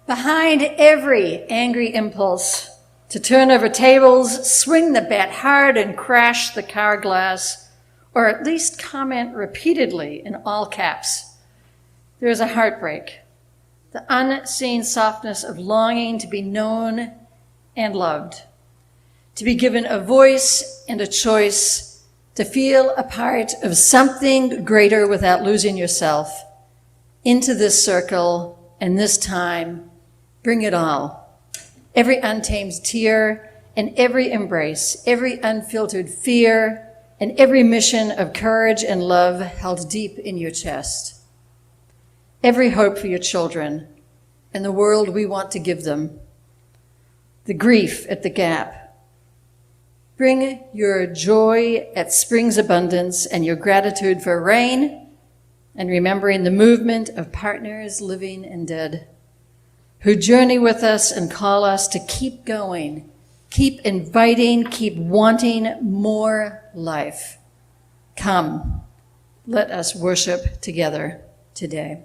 Behind every angry impulse to turn over tables, swing the bat hard and crash the car glass, or at least comment repeatedly in all caps, there is a heartbreak, the unseen softness of longing to be known and loved, to be given a voice and a choice, to feel a part of something greater without losing yourself. Into this circle and this time, bring it all. Every untamed tear and every embrace, every unfiltered fear and every mission of courage and love held deep in your chest. Every hope for your children and the world we want to give them. The grief at the gap. Bring your joy at spring's abundance and your gratitude for rain, and remembering the movement of partners living and dead, who journey with us and call us to keep going, keep inviting, keep wanting more life. Come, let us worship together today.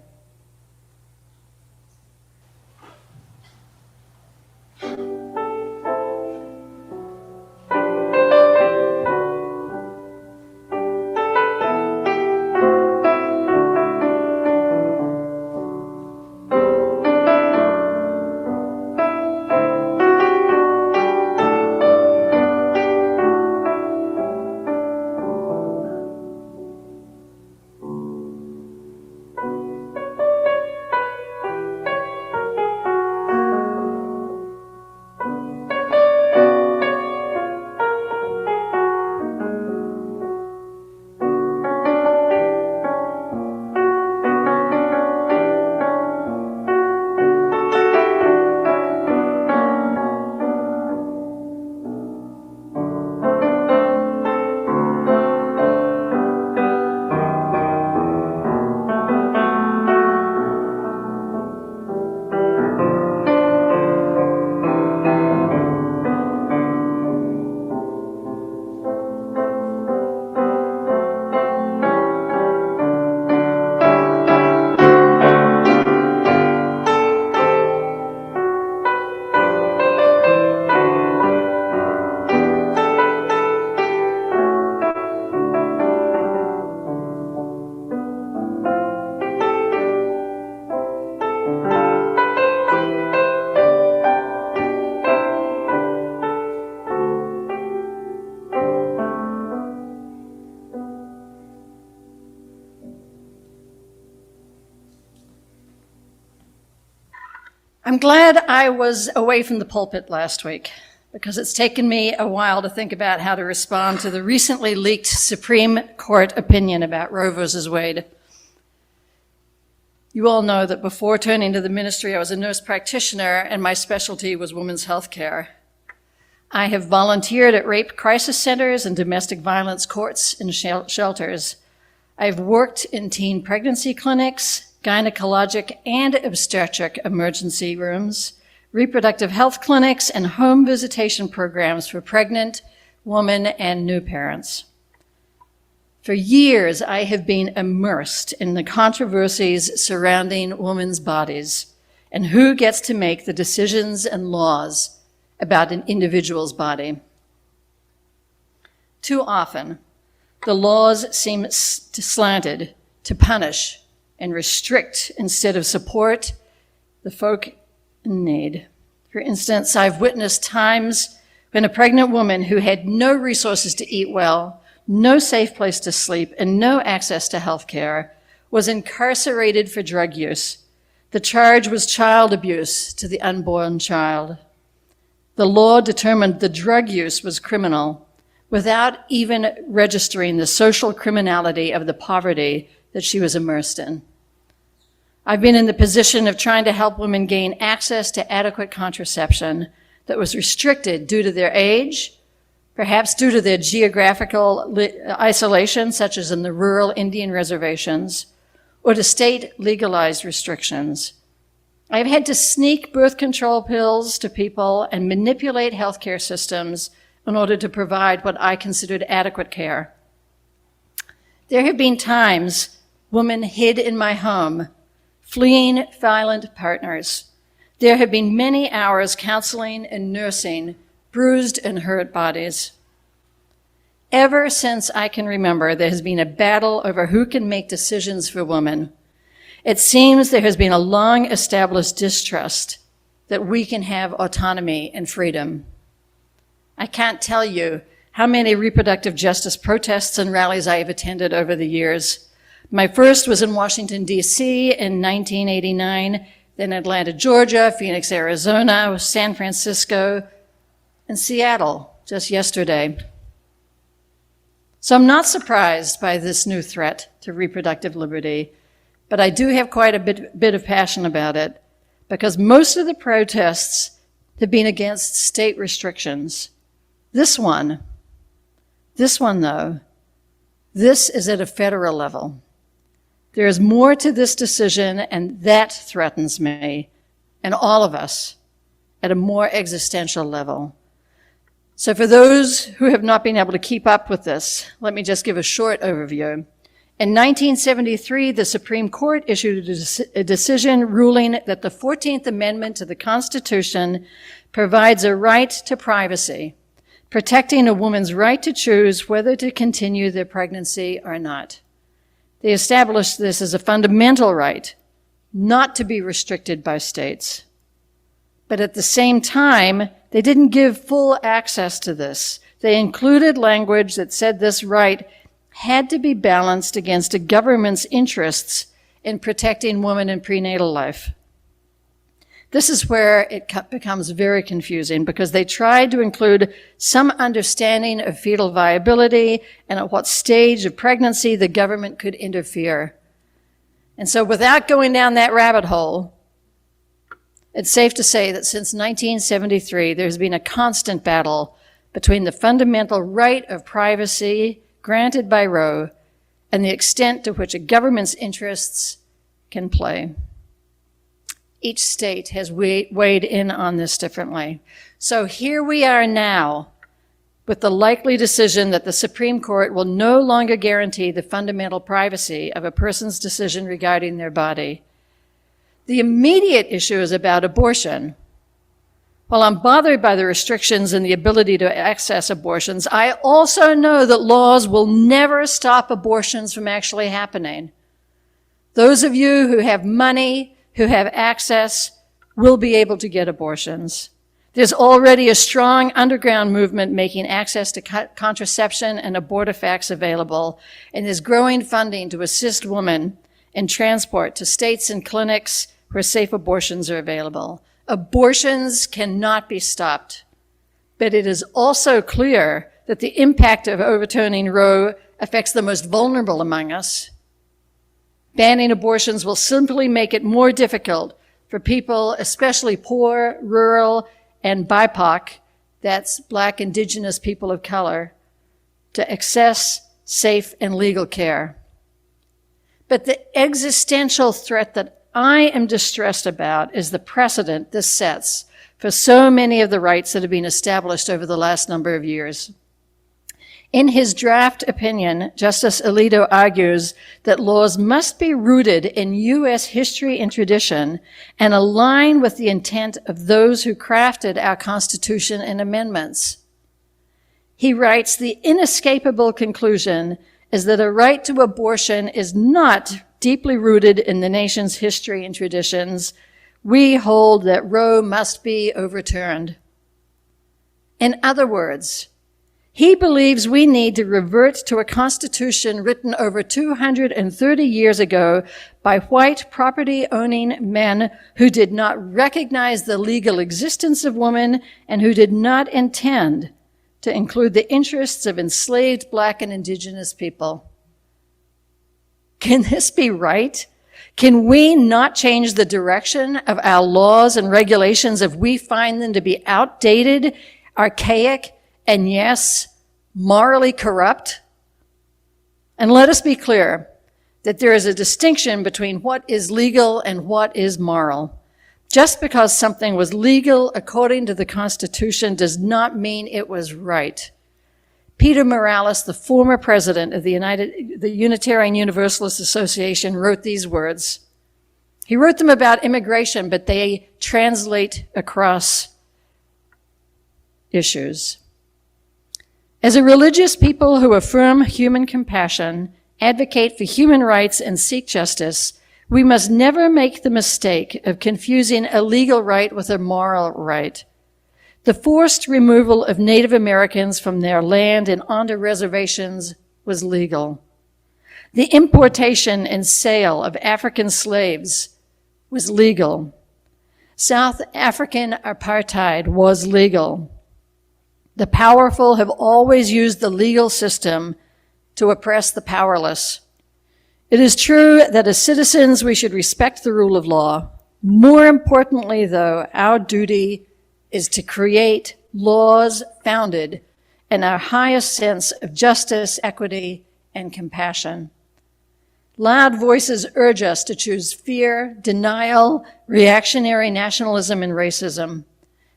I'm glad I was away from the pulpit last week, because it's taken me a while to think about how to respond to the recently leaked Supreme Court opinion about Roe versus Wade. You all know that before turning to the ministry, I was a nurse practitioner, and my specialty was women's health care. I have volunteered at rape crisis centers and domestic violence courts and shelters. I've worked in teen pregnancy clinics, gynecologic and obstetric emergency rooms, reproductive health clinics, and home visitation programs for pregnant women and new parents. For years, I have been immersed in the controversies surrounding women's bodies and who gets to make the decisions and laws about an individual's body. Too often, the laws seem slanted to punish and restrict instead of support the folk in need. For instance, I've witnessed times when a pregnant woman who had no resources to eat well, no safe place to sleep, and no access to health care was incarcerated for drug use. The charge was child abuse to the unborn child. The law determined the drug use was criminal without even registering the social criminality of the poverty that she was immersed in. I've been in the position of trying to help women gain access to adequate contraception that was restricted due to their age, perhaps due to their geographical isolation, such as in the rural Indian reservations, or to state legalized restrictions. I've had to sneak birth control pills to people and manipulate healthcare systems in order to provide what I considered adequate care. There have been times women hid in my home, fleeing violent partners. There have been many hours counseling and nursing bruised and hurt bodies. Ever since I can remember, there has been a battle over who can make decisions for women. It seems there has been a long-established distrust that we can have autonomy and freedom. I can't tell you how many reproductive justice protests and rallies I have attended over the years. My first was in Washington, D.C. in 1989, then Atlanta, Georgia, Phoenix, Arizona, San Francisco, and Seattle just yesterday. So I'm not surprised by this new threat to reproductive liberty, but I do have quite a bit of passion about it, because most of the protests have been against state restrictions. This one though, this is at a federal level. There is more to this decision, and that threatens me and all of us at a more existential level. So for those who have not been able to keep up with this, let me just give a short overview. In 1973, the Supreme Court issued a decision ruling that the 14th Amendment to the Constitution provides a right to privacy, protecting a woman's right to choose whether to continue their pregnancy or not. They established this as a fundamental right, not to be restricted by states. But at the same time, they didn't give full access to this. They included language that said this right had to be balanced against a government's interests in protecting women in prenatal life. This is where it becomes very confusing, because they tried to include some understanding of fetal viability and at what stage of pregnancy the government could interfere. And so without going down that rabbit hole, it's safe to say that since 1973, there's been a constant battle between the fundamental right of privacy granted by Roe and the extent to which a government's interests can play. Each state has weighed in on this differently. So here we are now with the likely decision that the Supreme Court will no longer guarantee the fundamental privacy of a person's decision regarding their body. The immediate issue is about abortion. While I'm bothered by the restrictions and the ability to access abortions, I also know that laws will never stop abortions from actually happening. Those of you who have money, who have access, will be able to get abortions. There's already a strong underground movement making access to contraception and abortifacs available, and there's growing funding to assist women in transport to states and clinics where safe abortions are available. Abortions cannot be stopped, but it is also clear that the impact of overturning Roe affects the most vulnerable among us. Banning abortions will simply make it more difficult for people, especially poor, rural, and BIPOC, that's Black, Indigenous people of color, to access safe and legal care. But the existential threat that I am distressed about is the precedent this sets for so many of the rights that have been established over the last number of years. In his draft opinion, Justice Alito argues that laws must be rooted in U.S. history and tradition and align with the intent of those who crafted our Constitution and amendments. He writes, the inescapable conclusion is that a right to abortion is not deeply rooted in the nation's history and traditions. We hold that Roe must be overturned. In other words, he believes we need to revert to a constitution written over 230 years ago by white property-owning men who did not recognize the legal existence of women and who did not intend to include the interests of enslaved Black and Indigenous people. Can this be right? Can we not change the direction of our laws and regulations if we find them to be outdated, archaic, and yes, morally corrupt? And let us be clear that there is a distinction between what is legal and what is moral. Just because something was legal according to the Constitution does not mean it was right. Peter Morales, the former president of the Unitarian Universalist Association, wrote these words: He wrote them about immigration, but they translate across issues. As a religious people who affirm human compassion, advocate for human rights, and seek justice, we must never make the mistake of confusing a legal right with a moral right. The forced removal of Native Americans from their land and onto reservations was legal. The importation and sale of African slaves was legal. South African apartheid was legal. The powerful have always used the legal system to oppress the powerless. It is true that as citizens we should respect the rule of law. More importantly, though, our duty is to create laws founded in our highest sense of justice, equity, and compassion. Loud voices urge us to choose fear, denial, reactionary nationalism, and racism.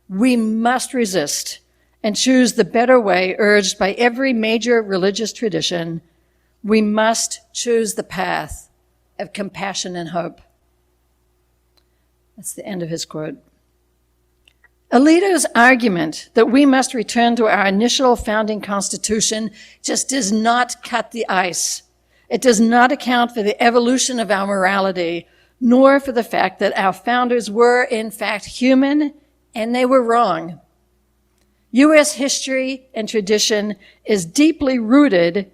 We must resist and choose the better way urged by every major religious tradition. We must choose the path of compassion and hope. That's the end of his quote. Alito's argument that we must return to our initial founding constitution just does not cut the ice. It does not account for the evolution of our morality, nor for the fact that our founders were, in fact, human, and they were wrong. U.S. history and tradition is deeply rooted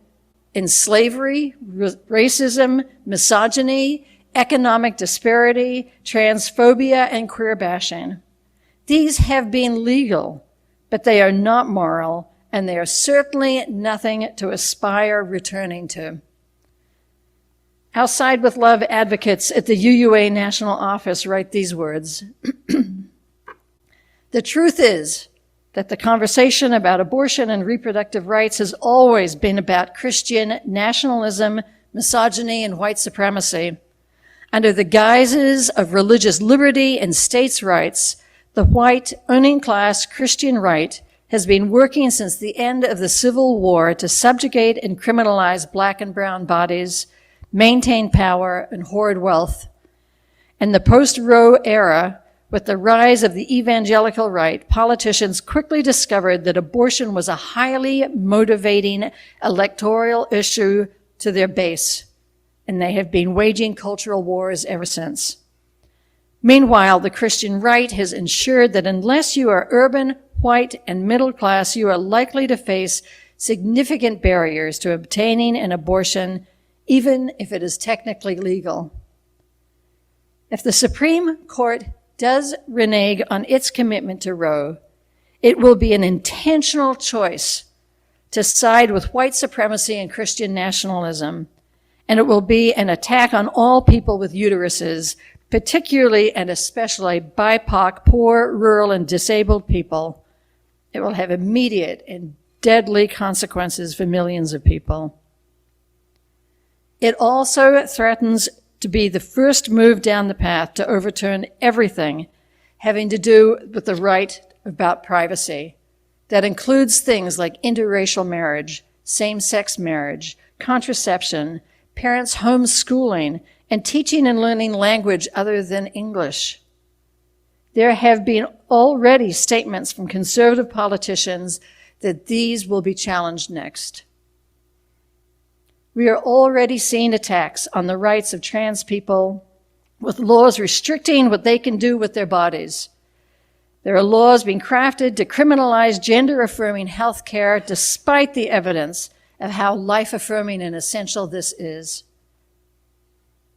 in slavery, racism, misogyny, economic disparity, transphobia, and queer bashing. These have been legal, but they are not moral, and they are certainly nothing to aspire returning to. Our Side with Love advocates at the UUA National Office write these words. The truth is that the conversation about abortion and reproductive rights has always been about Christian nationalism, misogyny, and white supremacy. Under the guises of religious liberty and states' rights, the white, earning class Christian right has been working since the end of the Civil War to subjugate and criminalize black and brown bodies, maintain power, and hoard wealth. In the post-Roe era, with the rise of the evangelical right, politicians quickly discovered that abortion was a highly motivating electoral issue to their base, and they have been waging cultural wars ever since. Meanwhile, the Christian right has ensured that unless you are urban, white, and middle class, you are likely to face significant barriers to obtaining an abortion, even if it is technically legal. If the Supreme Court does renege on its commitment to Roe, it will be an intentional choice to side with white supremacy and Christian nationalism, and it will be an attack on all people with uteruses, particularly and especially BIPOC, poor, rural, and disabled people. It will have immediate and deadly consequences for millions of people. It also threatens to be the first move down the path to overturn everything having to do with the right about privacy. That includes things like interracial marriage, same-sex marriage, contraception, parents homeschooling, and teaching and learning language other than English. There have been already statements from conservative politicians that these will be challenged next. We are already seeing attacks on the rights of trans people with laws restricting what they can do with their bodies. There are laws being crafted to criminalize gender-affirming health care despite the evidence of how life-affirming and essential this is.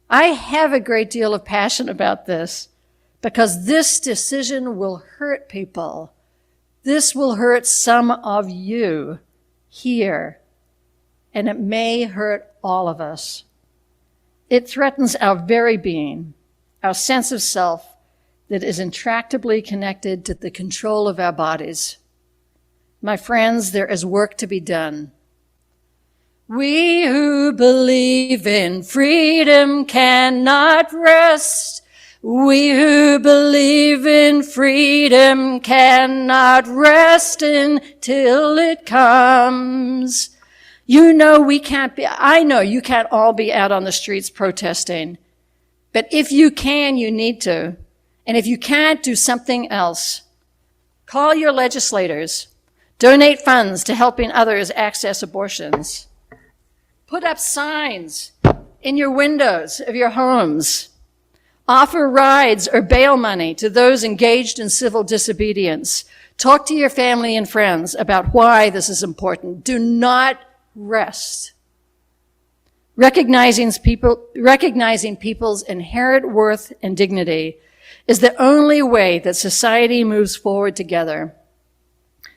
I have a great deal of passion about this because this decision will hurt people. This will hurt some of you here, and it may hurt all of us. It threatens our very being, our sense of self that is intractably connected to the control of our bodies. My friends, there is work to be done. We who believe in freedom cannot rest. We who believe in freedom cannot rest until it comes. I know you can't all be out on the streets protesting, But if you can, you need to. And if you can't, do something else. Call your legislators. Donate funds to helping others access abortions. Put up signs in your windows of your homes. Offer rides or bail money to those engaged in civil disobedience. Talk to your family and friends about why this is important. Do not rest. Recognizing people's inherent worth and dignity is the only way that society moves forward together.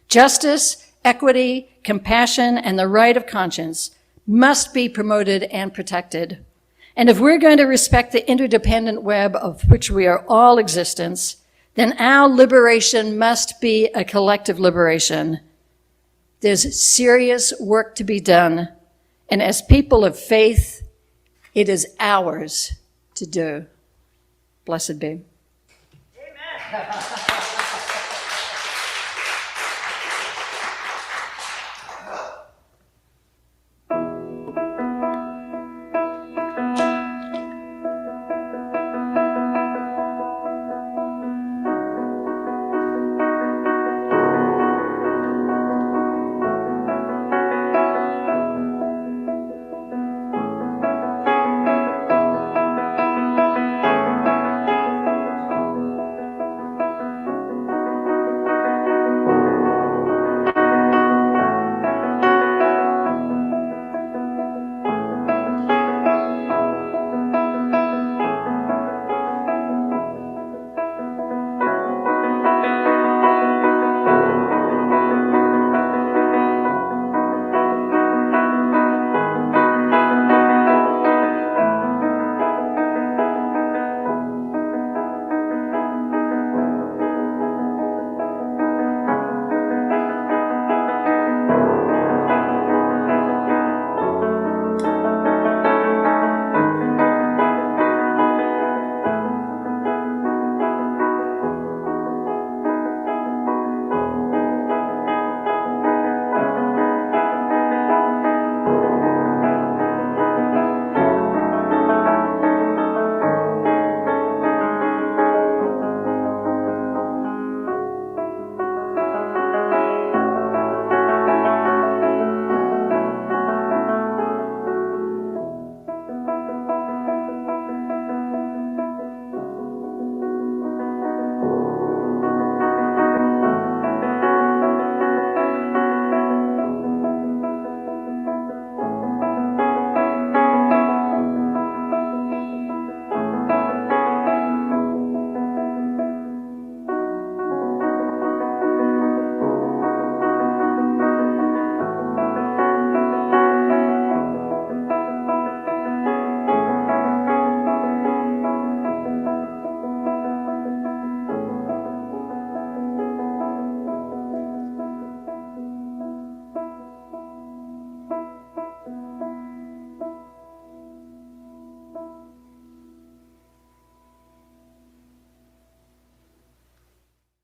Justice, equity, compassion, and the right of conscience must be promoted and protected. And if we're going to respect the interdependent web of which we are all existence, then our liberation must be a collective liberation. There's serious work to be done, and as people of faith, it is ours to do. Blessed be. Amen.